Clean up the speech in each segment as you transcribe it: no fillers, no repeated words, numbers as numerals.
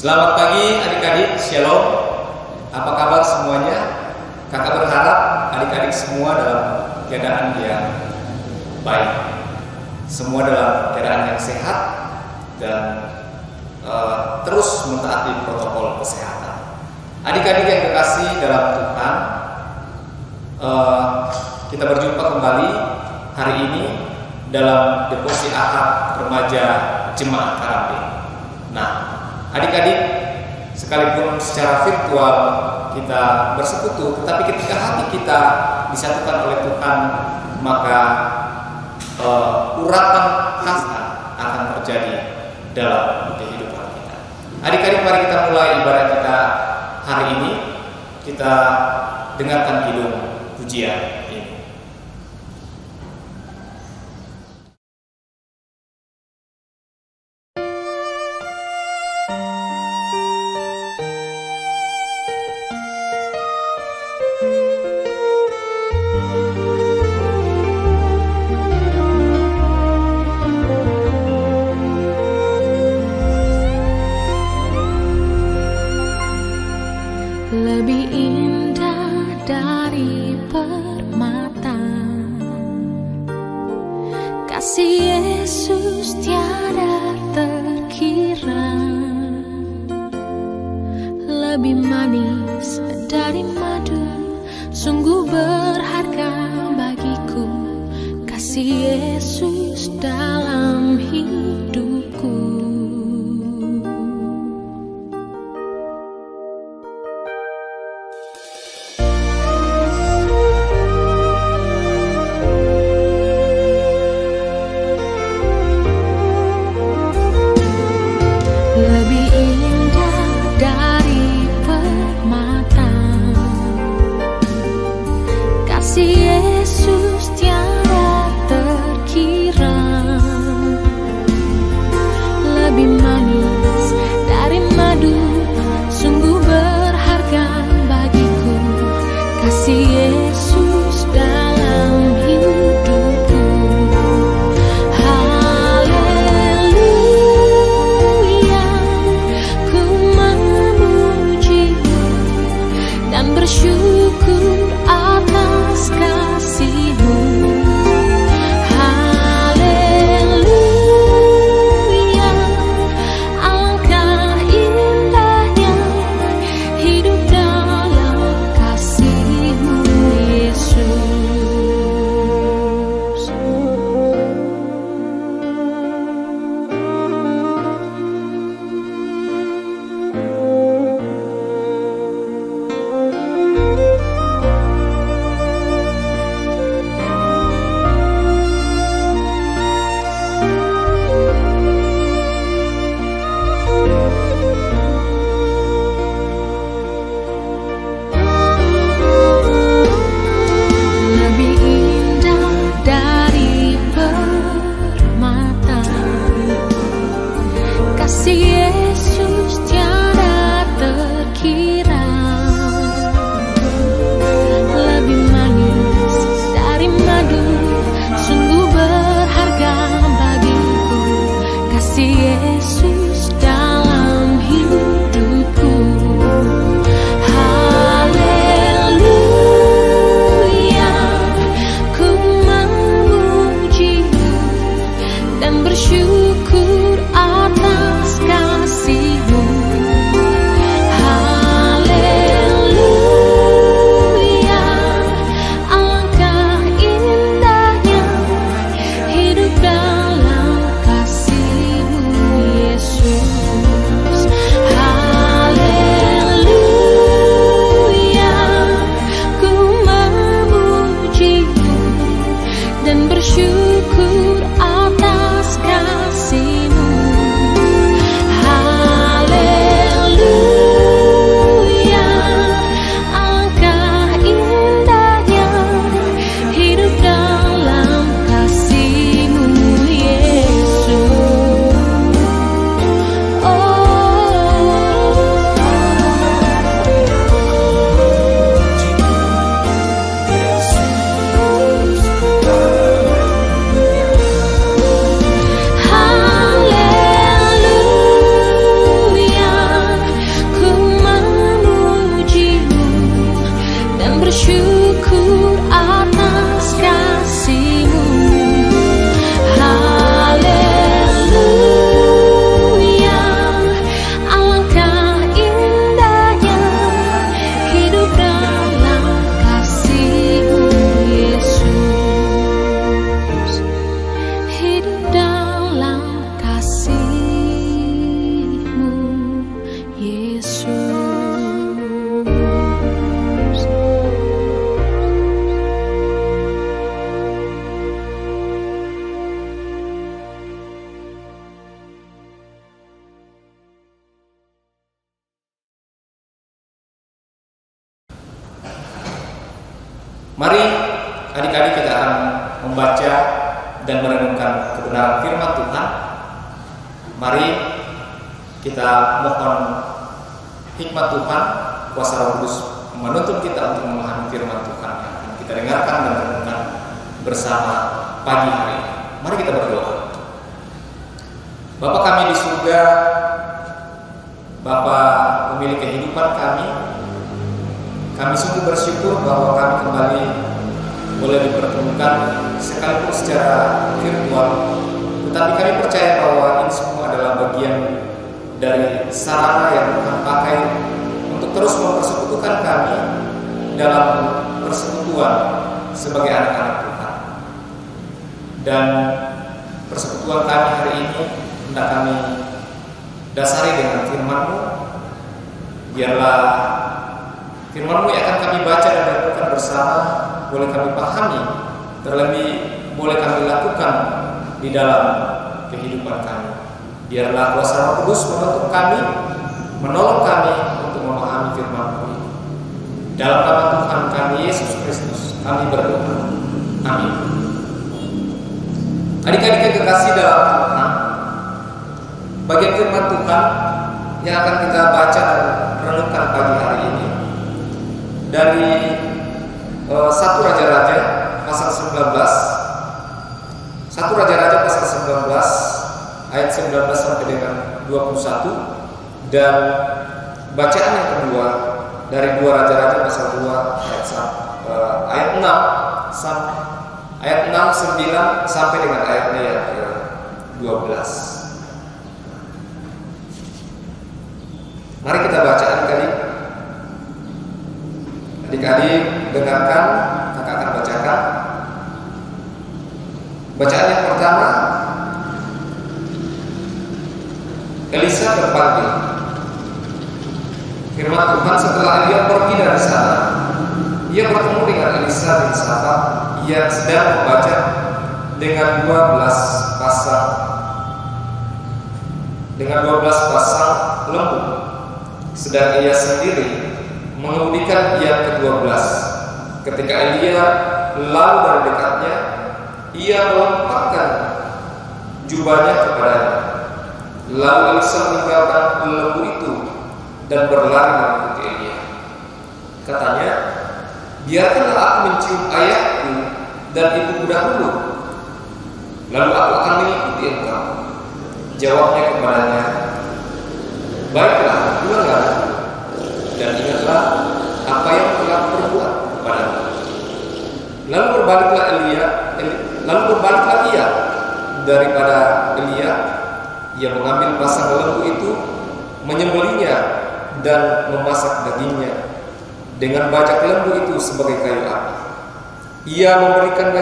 Selamat pagi adik-adik, shalom. Apa kabar semuanya? Kakak berharap adik-adik semua dalam keadaan yang baik, semua dalam keadaan yang sehat dan terus mentaati protokol kesehatan. Adik-adik yang kekasih dalam Tuhan, kita berjumpa kembali hari ini dalam devosi Ahad Remaja Jemaat Karambe. Nah, adik-adik, sekalipun secara virtual kita bersekutu, tetapi ketika hati kita disatukan oleh Tuhan, maka urapan kasih akan terjadi dalam kehidupan kita. Adik-adik, mari kita mulai ibadah kita hari ini. Kita dengarkan kidung pujian ini. Lebih indah dari permata, kasih Yesus tiada terkira. Lebih manis dari madu, sungguh berharga bagiku. Kasih Yesus dalam hidupku. Lebih indah dari permata, kasih Yesus tiada terkira. Lebih manis dari madu, sungguh berharga bagiku. Kasih Yesus dalam hidupku. Bersyukur atas kasih-Mu. Haleluya, alangkah indahnya hidup dalam kasih-Mu, Yesus. Lebih indah dari permata, kasih Yesus tiada terkira. Lebih manis dari madu, sungguh berharga bagiku. Kasih Yesus dalam hidupku. Haleluya, ku memuji-Mu dan bersyukur atas kasih-Mu. Haleluya, alangkah indahnya hidup dalam kasih-Mu, bersyukur atas kasih-Mu. Haleluya, alangkah indahnya hidup dalam kasih-Mu Yesus, hidup dalam kasih-Mu Yesus. Mari adik-adik kita akan membaca dan merenungkan kebenaran firman Tuhan. Mari kita mohon hikmat Tuhan, kuasa Roh Kudus menuntun kita untuk memahami firman Tuhan yang akan kita dengarkan dan renungkan bersama pagi hari ini. Mari kita berdoa. Bapa kami di surga, Bapa pemilik kehidupan kami sungguh bersyukur bahwa kami kembali boleh dipertemukan sekalipun secara virtual, tetapi kami percaya bahwa ini semua adalah bagian dari sarana yang Tuhan pakai untuk terus mempersekutukan kami dalam persekutuan sebagai anak-anak Tuhan. Dan persekutuan kami hari ini hendak kami dasari dengan firman-Mu. Biarlah firman-Mu yang akan kami baca dan renungkan bersama boleh kami pahami, terlebih boleh kami lakukan di dalam kehidupan kami. Biarlah kuasa Roh Kudus menuntun kami, menolong kami untuk memahami firman-Mu ini. Dalam nama Tuhan kami Yesus Kristus kami berdoa. Amin. Adik-adik yang kekasih dalam Tuhan, bagian firman Tuhan yang akan kita baca dan renungkan pagi hari ini dari 1 Raja-Raja pasal 19. 1 Raja-Raja pasal 19 ayat 19 sampai dengan 21, dan bacaan yang kedua dari 2 Raja-Raja pasal 2 ayat 6 ayat 6, 9 sampai dengan ayatnya yang ke-12. Mari kita baca adik-adik, dengarkan, kakak akan bacakan. Bacaan yang pertama, Elisa berpanggil. Firman Tuhan, setelah Elia pergi dari sana, ia bertemu dengan Elisa bin Safat yang sedang membaca dengan 12 pasang lembu, sedang ia sendiri mengemudikan yang ke-12. Ketika Elia lalu dari dekatnya, ia melemparkan jubahnya kepadanya. Lalu Elisa meninggalkan lembu itu dan berlari mengikuti Elia. Katanya, biarkanlah aku mencium ayahku dan ibuku dahulu, lalu aku akan mengikuti engkau. Jawabnya kepadanya, baiklah, pulanglah dan ingatlah apa yang telah perbuat kepadamu. Lalu berbaliklah ia daripada Elia. Ia mengambil pasang lembu itu, menyembelihnya dan memasak dagingnya dengan bajak lembu itu sebagai kayu api. Ia memberikan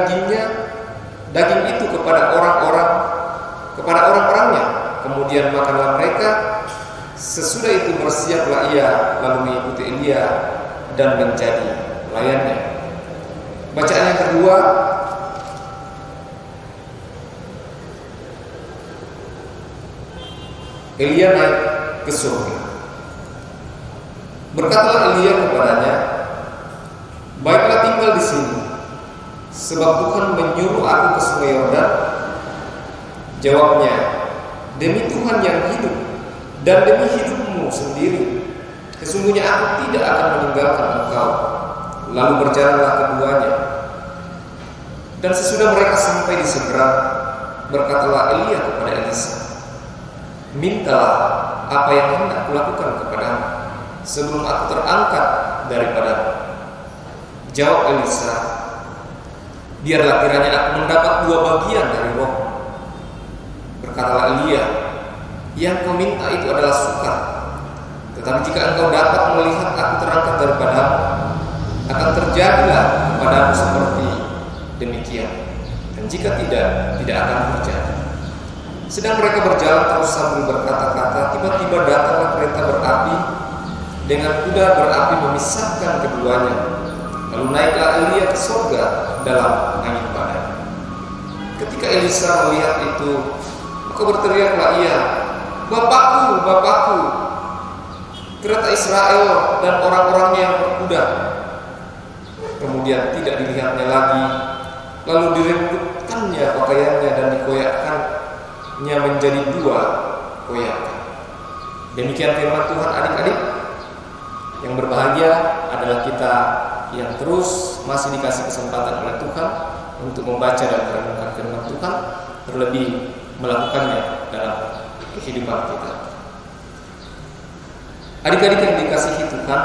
daging itu kepada orang-orangnya. Kemudian makanlah mereka. Sesudah itu bersiaplah ia lalu mengikuti Elia dan menjadi pelayannya. Bacaan yang kedua, Elia naik ke surga. Berkatalah Elia kepadanya, baiklah tinggal di sini, sebab Tuhan menyuruh aku ke sungai Yordan. Jawabnya, demi Tuhan yang hidup dan demi hidupmu sendiri, sesungguhnya aku tidak akan meninggalkan engkau. Lalu berjalanlah keduanya. Dan sesudah mereka sampai di seberang, berkatalah Elia kepada Elisa, mintalah apa yang hendak kulakukan kepadamu sebelum aku terangkat daripadamu. Jawab Elisa, biarlah kiranya aku mendapat 2 bagian dari roh. Berkatalah Elia, yang kau minta itu adalah sukar. Tetapi jika engkau dapat melihat aku terangkat daripadamu, akan terjadilah kepadamu seperti demikian. Dan jika tidak akan terjadi. Sedang mereka berjalan terus sambil berkata-kata, tiba-tiba datanglah kereta berapi dengan kuda berapi memisahkan keduanya. Lalu naiklah Elia ke surga dalam angin badai. Ketika Elisa melihat itu, maka berteriaklah ia, Bapakku, Bapakku, kereta Israel dan orang-orangnya yang berkuda. Kemudian tidak dilihatnya lagi, lalu dirembutkannya pakaiannya dan dikoyakkannya menjadi 2 koyakan. Demikian firman Tuhan, adik-adik. Yang berbahagia adalah kita yang terus masih dikasih kesempatan oleh Tuhan untuk membaca dan merenungkan firman Tuhan, terlebih melakukannya dalam kehidupan kita. Adik-adik yang dikasihi Tuhan,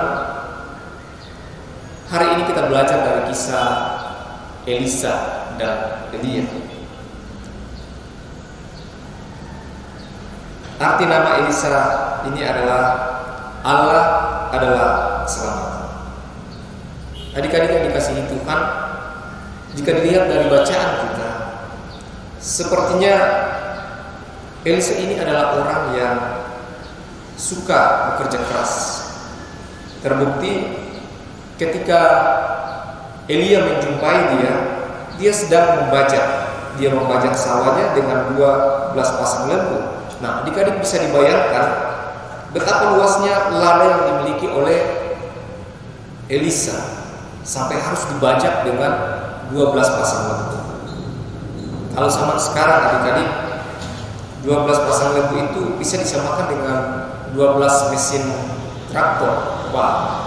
hari ini kita belajar dari kisah Elisa dan Elia. Arti nama Elisa ini adalah Allah adalah selamat. Adik-adik yang dikasihi Tuhan, jika dilihat dari bacaan kita, sepertinya Elisa ini adalah orang yang suka bekerja keras. Terbukti ketika Elia menjumpai dia sedang membajak. Dia membajak sawahnya dengan 12 pasang lembu. Nah, adik-adik bisa dibayangkan betapa luasnya ladang yang dimiliki oleh Elisa sampai harus dibajak dengan 12 pasang lembu. Kalau zaman sekarang adik-adik, 12 pasang lembu itu bisa disamakan dengan 12 mesin traktor. Wah,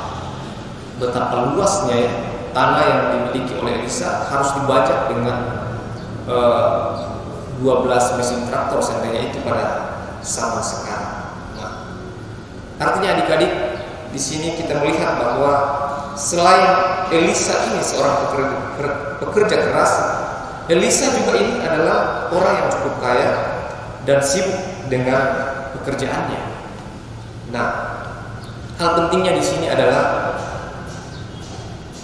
betapa luasnya ya tanah yang dimiliki oleh Elisa harus dibajak dengan 12 mesin traktor seandainya itu pada zaman sekarang. Nah, artinya adik-adik, di sini kita melihat bahwa selain Elisa ini seorang pekerja keras, Elisa juga ini adalah orang yang cukup kaya dan sibuk dengan pekerjaannya. Nah, hal pentingnya di sini adalah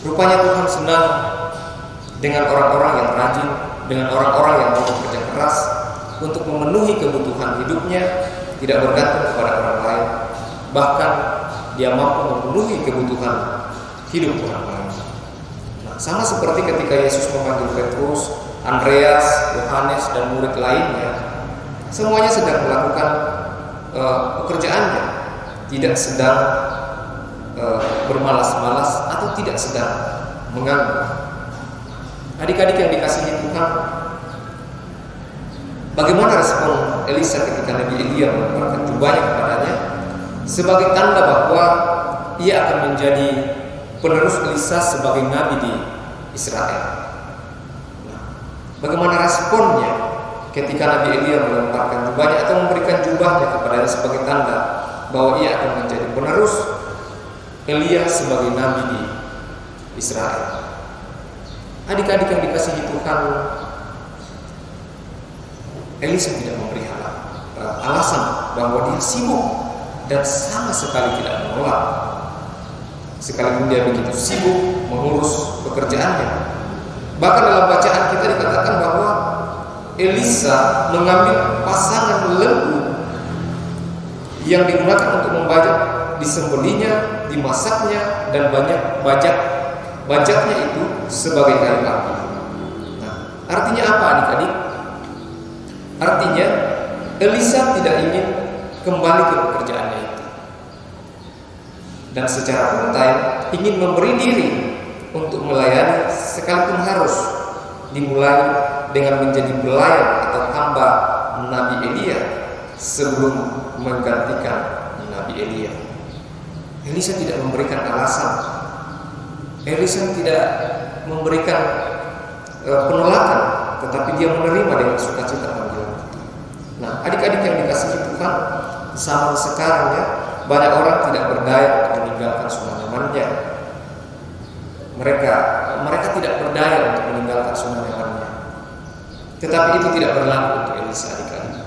rupanya Tuhan senang dengan orang-orang yang rajin, dengan orang-orang yang mau bekerja keras untuk memenuhi kebutuhan hidupnya, tidak bergantung kepada orang lain, bahkan dia mampu memenuhi kebutuhan hidup orang lain. Nah, sama seperti ketika Yesus memanggil Petrus, Andreas, Yohanes, dan murid lainnya, semuanya sedang melakukan pekerjaannya, tidak sedang bermalas-malas atau tidak sedang menganggur. Adik-adik yang dikasihi Tuhan, bagaimana respon Elisa ketika Nabi Elia melemparkan jubahnya kepadanya sebagai tanda bahwa ia akan menjadi penerus Elisa sebagai nabi di Israel? Nah, bagaimana responnya ketika Nabi Elia melemparkan jubahnya atau memberikan jubahnya kepadanya sebagai tanda bahwa ia akan menjadi penerus Elia sebagai nabi di Israel? Adik-adik yang dikasihi Tuhan, Elisa tidak memberi alasan bahwa dia sibuk dan sama sekali tidak menolak, sekalipun dia begitu sibuk mengurus pekerjaannya. Bahkan dalam bacaan kita dikatakan bahwa Elisa mengambil pasangan lembu yang digunakan untuk membajak, disembelihnya, dimasaknya, dan banyak bajaknya itu sebagai kayu api. Nah, artinya apa adik-adik? Artinya Elisa tidak ingin kembali ke pekerjaannya itu, dan secara frontal ingin memberi diri untuk melayani, sekalipun harus dimulai dengan menjadi pelayan atau hamba Nabi Elia sebelum menggantikan Nabi Elia. Elisa tidak memberikan alasan. Elisa tidak memberikan penolakan, tetapi dia menerima dengan sukacita panggilan itu. Nah, adik-adik yang dikasihi Tuhan, zaman sekarang ya, banyak orang tidak berdaya untuk meninggalkan zona nyamannya. mereka tidak berdaya untuk meninggalkan sunnah Nabi. Tetapi itu tidak berlaku untuk Elisa adik-adik.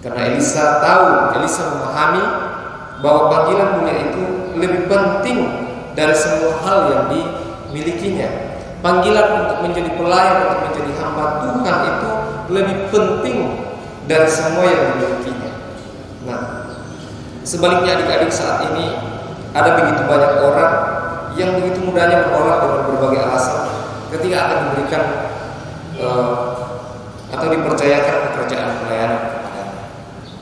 Karena Elisa memahami bahwa panggilan mulia itu lebih penting dari semua hal yang dimilikinya. Panggilan untuk menjadi pelayan, untuk menjadi hamba Tuhan itu lebih penting dari semua yang dimilikinya. Nah, sebaliknya adik-adik, saat ini ada begitu banyak orang yang begitu mudahnya menolak dengan berbagai alasan ketika akan diberikan atau dipercayakan pekerjaan pelayanan kepadanya.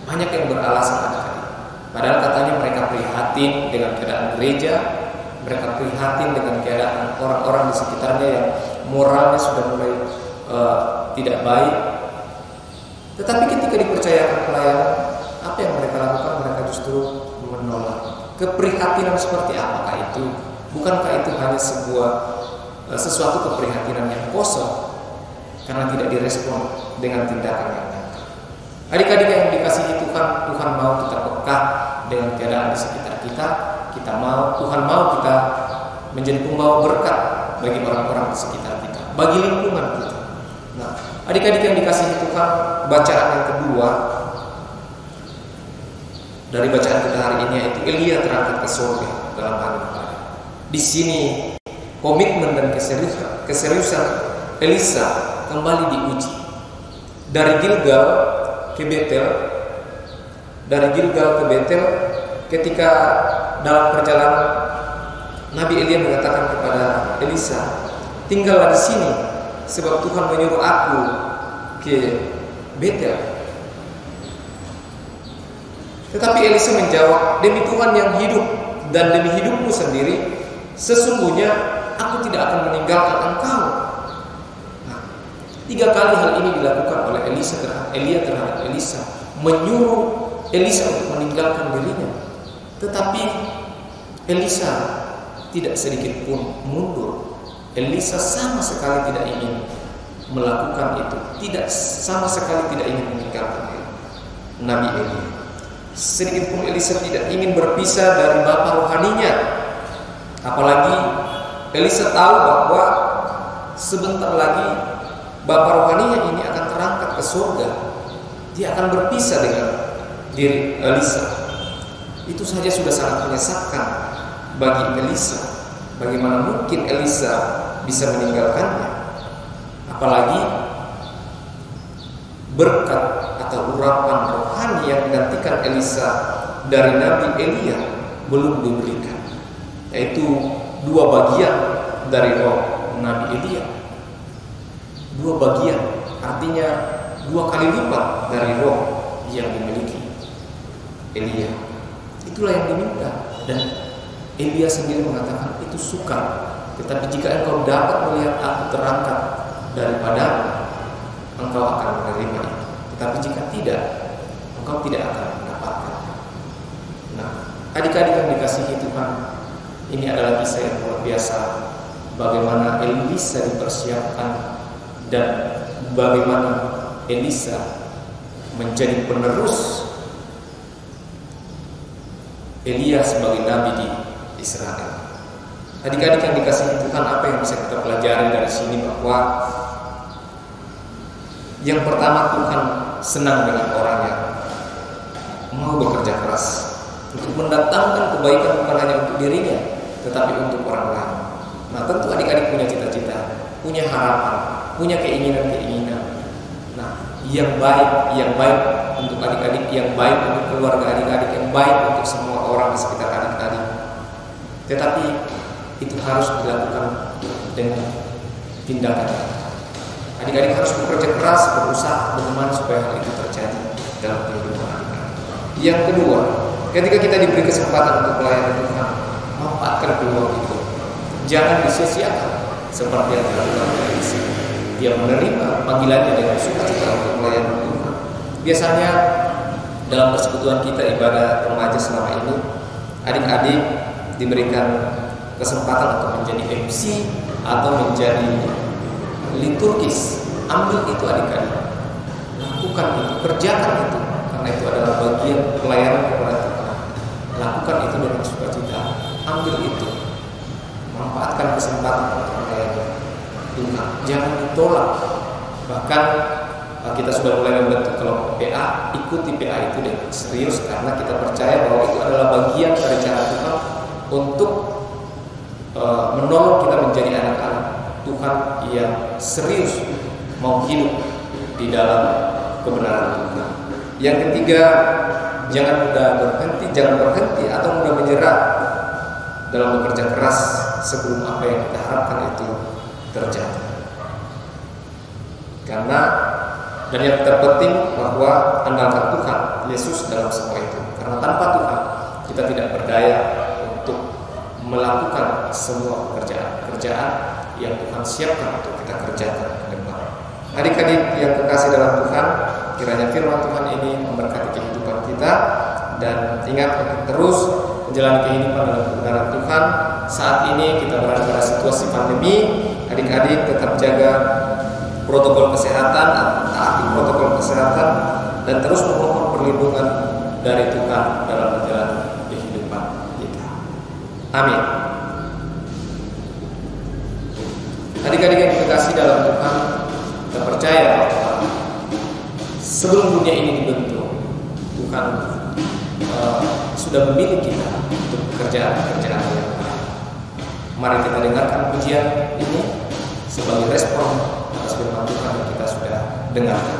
Banyak yang beralasan adik-adik. Padahal katanya mereka prihatin dengan keadaan gereja, mereka prihatin dengan keadaan orang-orang di sekitarnya yang moralnya sudah mulai tidak baik. Tetapi ketika dipercayakan pelayanan, apa yang mereka lakukan? Mereka justru menolak. Keprihatinan seperti apakah itu? Bukankah itu hanya sesuatu keprihatinan yang kosong karena tidak direspon dengan tindakan yang nyata? Adik-adik yang dikasihi Tuhan mau kita peka dengan keadaan di sekitar kita. Tuhan mau kita menjadi pembawa berkat bagi orang-orang di sekitar kita, bagi lingkungan kita. Nah, adik-adik yang dikasihi Tuhan, bacaan yang kedua dari bacaan kita hari ini yaitu Elia terangkat ke surga dalam hari kemarin. Di sini komitmen dan keseriusan Elisa kembali diuji. Dari Gilgal ke Betel, ketika dalam perjalanan Nabi Elia mengatakan kepada Elisa, tinggallah di sini sebab Tuhan menyuruh aku ke Betel. Tetapi Elisa menjawab, demi Tuhan yang hidup dan demi hidupmu sendiri, sesungguhnya aku tidak akan meninggalkan engkau. Nah, 3 kali hal ini dilakukan oleh Elia terhadap Elisa, menyuruh Elisa untuk meninggalkan dirinya. Tetapi Elisa tidak sedikit pun mundur. Elisa sama sekali tidak ingin melakukan itu, sama sekali tidak ingin meninggalkan Nabi Elia. Sedikit pun Elisa tidak ingin berpisah dari bapa rohaninya. Apalagi Elisa tahu bahwa sebentar lagi bapa rohaninya ini akan terangkat ke surga. Dia akan berpisah dengan diri Elisa. Itu saja sudah sangat menyesatkan bagi Elisa. Bagaimana mungkin Elisa bisa meninggalkannya? Apalagi berkat atau urapan rohani yang menggantikan Elisa dari Nabi Elia belum diberikan, yaitu 2 bagian dari roh Nabi Elia. 2 bagian, artinya 2 kali lipat dari roh yang dimiliki Elia. Itulah yang diminta, dan Elia sendiri mengatakan itu sukar. Tetapi jika engkau dapat melihat aku terangkat daripada, engkau akan menerima itu. Tetapi jika tidak, engkau tidak akan mendapatkan. Nah, adik-adik yang dikasihi Tuhan, ini adalah kisah yang luar biasa. Bagaimana Elisa dipersiapkan dan bagaimana Elisa menjadi penerus Elia sebagai nabi di Israel. Adik-adik yang dikasihi Tuhan, apa yang bisa kita pelajari dari sini? Bahwa yang pertama, Tuhan senang dengan orang yang mau bekerja keras untuk mendatangkan kebaikan, bukan hanya untuk dirinya tetapi untuk orang lain. Nah, tentu adik-adik punya cita-cita, punya harapan, punya keinginan-keinginan. Nah, yang baik untuk adik-adik, yang baik untuk keluarga adik-adik, yang baik untuk semua orang di sekitar adik-adik. Tetapi itu harus dilakukan dengan tindakan. Adik-adik harus bekerja keras, berusaha bagaimana supaya hal itu terjadi dalam kehidupan adik-adik. Yang kedua, ketika kita diberi kesempatan untuk pelayanan Tuhan, manfaatkan peluang itu. Jangan disia-siakan seperti yang dilakukan oleh Elisa. Dia menerima panggilannya dengan sukacita untuk pelayanan Tuhan. Biasanya dalam persekutuan kita ibadah remaja selama ini, adik-adik diberikan kesempatan untuk menjadi MC atau menjadi liturgis. Ambil itu adik-adik, lakukan itu, kerjakan itu, karena itu adalah bagian pelayanan kepada Tuhan. Lakukan itu dengan sukacita, ambil itu, manfaatkan kesempatan untuk melayani Tuhan. Jangan ditolak. Bahkan kita sudah mulai membentuk kelompok PA, ikuti PA itu dengan serius karena kita percaya bahwa itu adalah bagian dari cara Tuhan untuk menolong kita menjadi anak-anak Tuhan yang serius mau hidup di dalam kebenaran Tuhan. Yang ketiga, jangan berhenti atau mudah menyerah dalam bekerja keras sebelum apa yang kita harapkan itu terjadi. Dan yang terpenting bahwa andalkan Tuhan Yesus dalam semua itu. Karena tanpa Tuhan kita tidak berdaya untuk melakukan semua pekerjaan yang Tuhan siapkan untuk kita kerjakan ke depan. Adik-adik yang kekasih dalam Tuhan, kiranya firman Tuhan ini memberkati kehidupan kita, dan ingat untuk terus menjalani kehidupan dalam kebenaran Tuhan. Saat ini kita berada pada situasi pandemi. Adik-adik tetap jaga protokol kesehatan, taati protokol kesehatan, dan terus memohon perlindungan dari Tuhan dalam menjalani kehidupan kita. Amin. Adik-adik yang dikasihi dalam Tuhan, kita percaya bahwa sebelum dunia ini dibentuk, Tuhan sudah memilih kita untuk pekerjaan-pekerjaan yang baik. Mari kita dengarkan pujian ini sebagai respon atas firman Tuhan yang kita sudah dengarkan.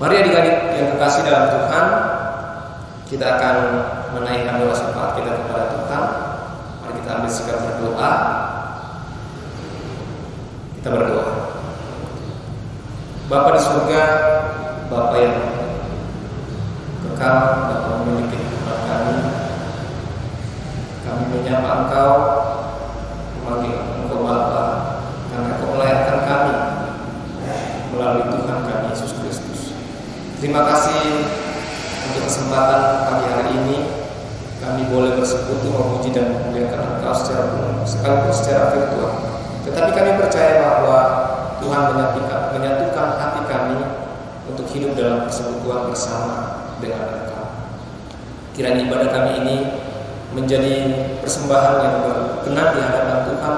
Mari adik-adik yang kekasih dalam Tuhan, kita akan menaikkan doa syafaat kita kepada Tuhan. Mari kita ambil sikap berdoa. Kita berdoa. Bapa di surga, Bapa yang kekal, Bapa memiliki kehidupan kami. Kami menyapa Engkau, memanggil Engkau Bapa, karena Engkau melahirkan kami melalui Tuhan kami Yesus Kristus. Terima kasih untuk kesempatan pagi hari ini. Kami boleh bersekutu memuji dan memuliakan Engkau secara penuh, sekalipun secara virtual. Tetapi kami percaya bahwa Tuhan menyatukan hati kami untuk hidup dalam persekutuan bersama dengan Engkau. Kiranya ibadah kami ini menjadi persembahan yang berkenan di hadapan Tuhan,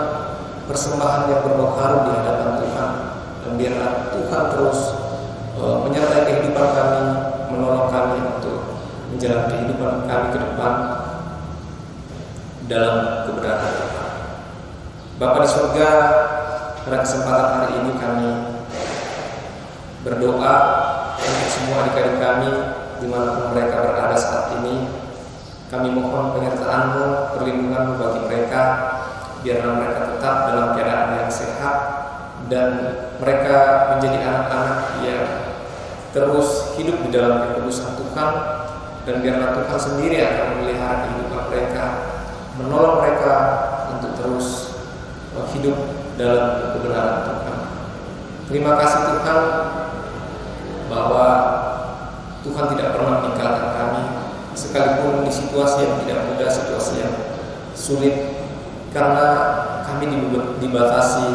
persembahan yang berbau harum di hadapan Tuhan, dan biarlah Tuhan terus menyertai kehidupan kami, menolong kami untuk menjalani kehidupan kami ke depan dalam kebenaran Tuhan. Bapa di surga, pada kesempatan hari ini kami berdoa untuk semua adik-adik kami dimanapun mereka berada saat ini. Kami mohon penyertaan-Mu, perlindungan-Mu bagi mereka, biarlah mereka tetap dalam keadaan yang sehat dan mereka menjadi anak-anak yang terus hidup di dalam kekudusan Tuhan, dan biarlah Tuhan sendiri akan memelihara kehidupan mereka, menolong mereka untuk terus hidup dalam kebenaran Tuhan. Terima kasih Tuhan bahwa Tuhan tidak pernah meninggalkan kami, sekalipun di situasi yang tidak mudah, situasi yang sulit, karena kami dibatasi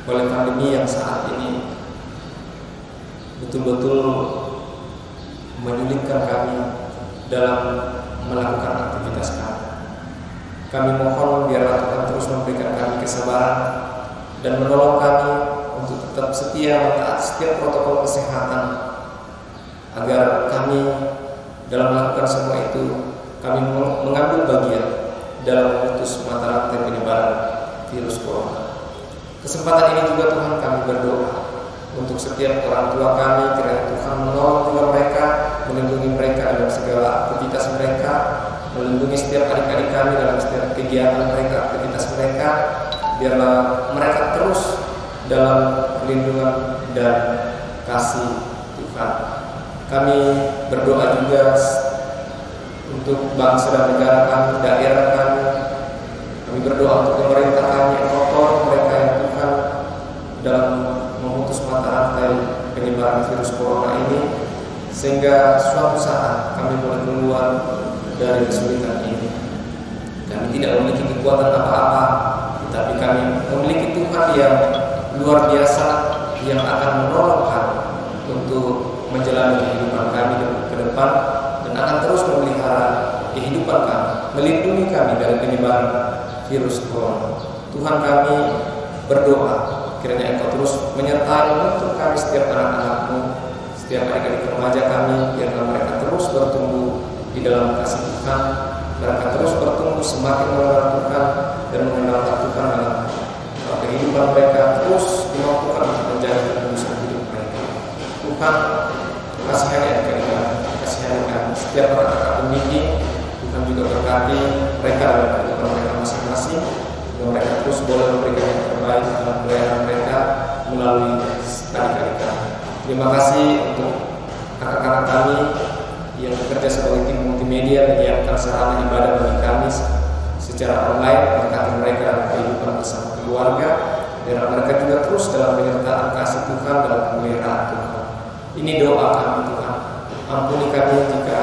oleh pandemi yang saat ini betul-betul menyulitkan kami dalam melakukan aktivitas kami. Kami mohon biarlah Tuhan terus memberikan kami kesabaran dan menolong kami untuk tetap setia mentaati setiap protokol kesehatan, agar kami dalam melakukan semua itu kami mengambil bagian dalam memutus mata rantai penyebaran virus corona. Kesempatan ini juga Tuhan kami berdoa untuk setiap orang tua kami, kiranya Tuhan menolong juga mereka, melindungi mereka dalam segala aktivitas mereka, melindungi setiap adik-adik kami dalam setiap kegiatan mereka, aktivitas mereka. Biarlah mereka terus dalam perlindungan dan kasih Tuhan. Kami berdoa juga untuk bangsa dan negara kami, daerah kami. Kami berdoa untuk pemerintah kami, tolong mereka yang Tuhan dalam memutus mata rantai penyebaran virus corona ini, sehingga suatu saat kami boleh keluar dari kesulitan ini. Kami tidak memiliki kekuatan apa-apa, tetapi kami memiliki Tuhan yang luar biasa, yang akan menolong kami untuk menjalani kehidupan kami ke depan, dan akan terus memelihara kehidupan kami, melindungi kami dari penyebaran virus corona. Tuhan, kami berdoa kiranya Engkau terus menyertai untuk kami setiap anak-anak-Mu, setiap adik-adik remaja kami, biarlah mereka terus bertumbuh di dalam kasih Tuhan, mereka terus bertumbuh semakin mengenal Tuhan dan mengenal Tuhan dalam kehidupan mereka, terus dimampukan untuk menjadi peneruskan hidup mereka. Tuhan, kasihani adik-adik, kasihani kami setiap anak-anak pembimbing. Tuhan juga berkati mereka dalam kehidupan mereka masing-masing, dan mereka terus boleh memberikan yang terbaik dalam pelayanan mereka melalui adik-adik kami. Terima kasih untuk kakak-kakak kami yang bekerja sebagai tim multimedia, menyiapkan sarana ibadah bagi kami secara online, berkati mereka dalam kehidupan bersama keluarga, dan mereka juga terus dalam penyertaan kasih Tuhan dalam pemeliharaan Tuhan. Ini doa kami Tuhan, ampuni kami jika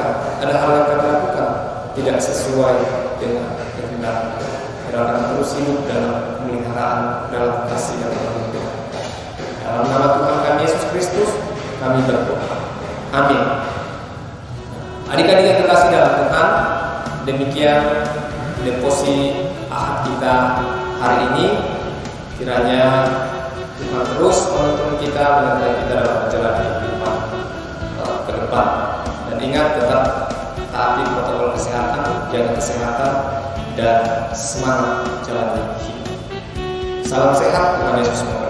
ada hal yang kami lakukan tidak sesuai dengan kehendak-Mu. Biarlah terus hidup dalam pemeliharaan, dalam kasih dan perlindungan. Dalam nama Tuhan kami Yesus Kristus, kami berdoa. Amin. Adik-adik yang terkasih dalam Tuhan, demikian devosi Ahad kita hari ini. Kiranya Tuhan terus menuntun kita, menyertai kita dalam perjalanan kehidupan ke depan. Dan ingat, tetap taati protokol kesehatan, jaga kesehatan, dan semangat jalani hidup. Salam sehat, Tuhan Yesus memberkati.